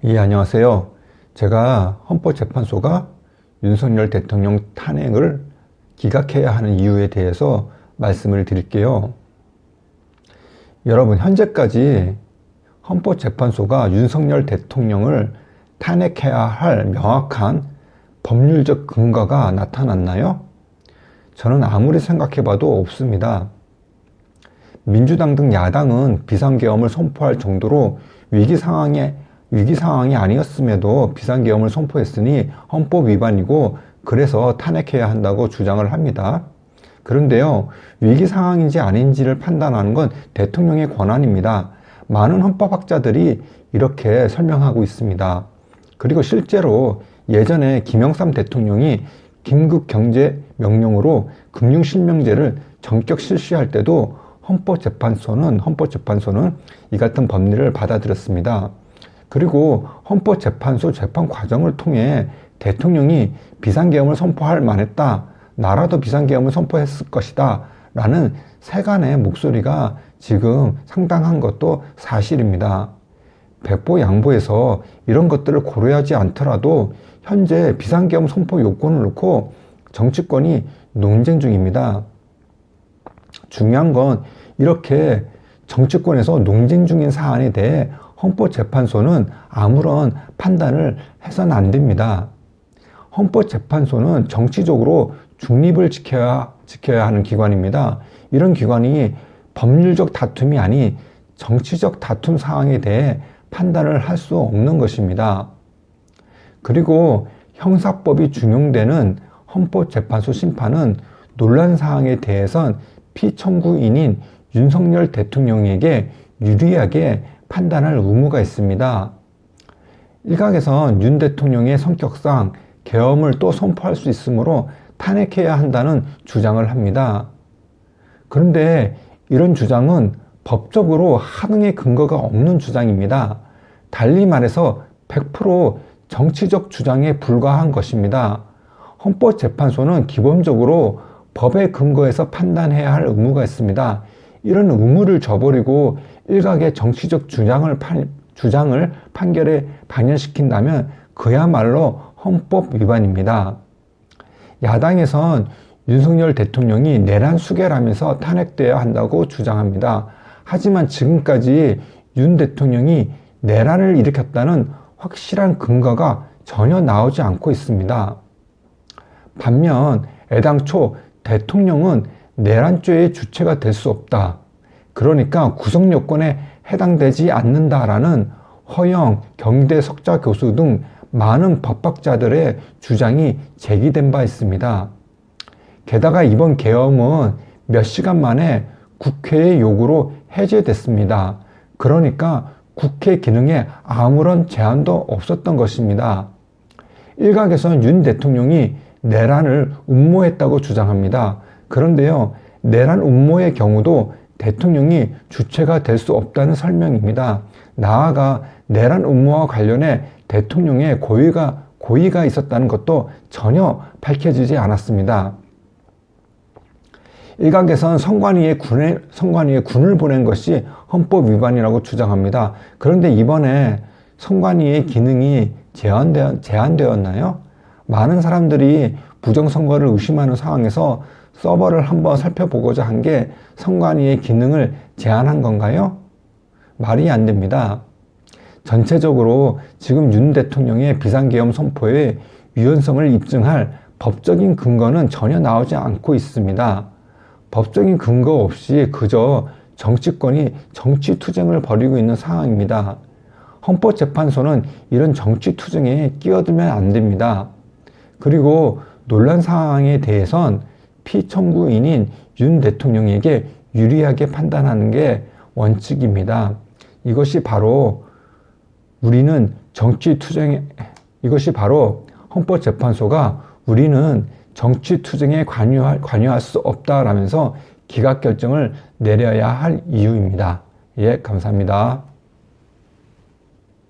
예, 안녕하세요. 제가 헌법재판소가 윤석열 대통령 탄핵을 기각해야 하는 이유에 대해서 말씀을 드릴게요. 여러분, 현재까지 헌법재판소가 윤석열 대통령을 탄핵해야 할 명확한 법률적 근거가 나타났나요? 저는 아무리 생각해봐도 없습니다. 민주당 등 야당은 비상계엄을 선포할 정도로 위기 상황이 아니었음에도 비상계엄을 선포했으니 헌법 위반이고 그래서 탄핵해야 한다고 주장을 합니다. 그런데요, 위기 상황인지 아닌지를 판단하는 건 대통령의 권한입니다. 많은 헌법학자들이 이렇게 설명하고 있습니다. 그리고 실제로 예전에 김영삼 대통령이 긴급경제명령으로 금융실명제를 전격 실시할 때도 헌법재판소는 이 같은 법리를 받아들였습니다. 그리고 헌법재판소 재판 과정을 통해 대통령이 비상계엄을 선포할 만했다, 나라도 비상계엄을 선포했을 것이다 라는 세간의 목소리가 지금 상당한 것도 사실입니다. 백보양보해서 이런 것들을 고려하지 않더라도 현재 비상계엄 선포 요건을 놓고 정치권이 논쟁 중입니다. 중요한 건 이렇게 정치권에서 논쟁 중인 사안에 대해 헌법재판소는 아무런 판단을 해서는 안 됩니다. 헌법재판소는 정치적으로 중립을 지켜야 하는 기관입니다. 이런 기관이 법률적 다툼이 아닌 정치적 다툼 사항에 대해 판단을 할 수 없는 것입니다. 그리고 형사법이 준용되는 헌법재판소 심판은 논란 사항에 대해선 피청구인인 윤석열 대통령에게 유리하게 판단할 의무가 있습니다. 일각에선 윤 대통령의 성격상 계엄을 또 선포할 수 있으므로 탄핵해야 한다는 주장을 합니다. 그런데 이런 주장은 법적으로 합응의 근거가 없는 주장입니다. 달리 말해서 100% 정치적 주장에 불과한 것입니다. 헌법재판소는 기본적으로 법의 근거에서 판단해야 할 의무가 있습니다. 이런 의무를 저버리고 일각의 정치적 주장을 판결에 반영시킨다면 그야말로 헌법 위반입니다. 야당에선 윤석열 대통령이 내란 수괴라면서 탄핵돼야 한다고 주장합니다. 하지만 지금까지 윤 대통령이 내란을 일으켰다는 확실한 근거가 전혀 나오지 않고 있습니다. 반면 애당초 대통령은 내란죄의 주체가 될 수 없다, 그러니까 구성요건에 해당되지 않는다라는 허영 경희대 석좌 교수 등 많은 법학자들의 주장이 제기된 바 있습니다. 게다가 이번 계엄은 몇 시간 만에 국회의 요구로 해제됐습니다. 그러니까 국회 기능에 아무런 제한도 없었던 것입니다. 일각에서는 윤 대통령이 내란을 음모했다고 주장합니다. 그런데요, 내란 음모의 경우도 대통령이 주체가 될 수 없다는 설명입니다. 나아가 내란 음모와 관련해 대통령의 고의가 있었다는 것도 전혀 밝혀지지 않았습니다. 일각에선 선관위에 군을 보낸 것이 헌법 위반이라고 주장합니다. 그런데 이번에 선관위의 기능이 제한되었나요? 많은 사람들이 부정선거를 의심하는 상황에서 서버를 한번 살펴보고자 한 게 선관위의 기능을 제한한 건가요? 말이 안 됩니다. 전체적으로 지금 윤 대통령의 비상계엄 선포의 유연성을 입증할 법적인 근거는 전혀 나오지 않고 있습니다. 법적인 근거 없이 그저 정치권이 정치투쟁을 벌이고 있는 상황입니다. 헌법재판소는 이런 정치투쟁에 끼어들면 안 됩니다. 그리고 논란 사항에 대해선 피청구인인 윤 대통령에게 유리하게 판단하는 게 원칙입니다. 이것이 바로 헌법재판소가 우리는 정치투쟁에 관여할 수 없다라면서 기각결정을 내려야 할 이유입니다. 예, 감사합니다.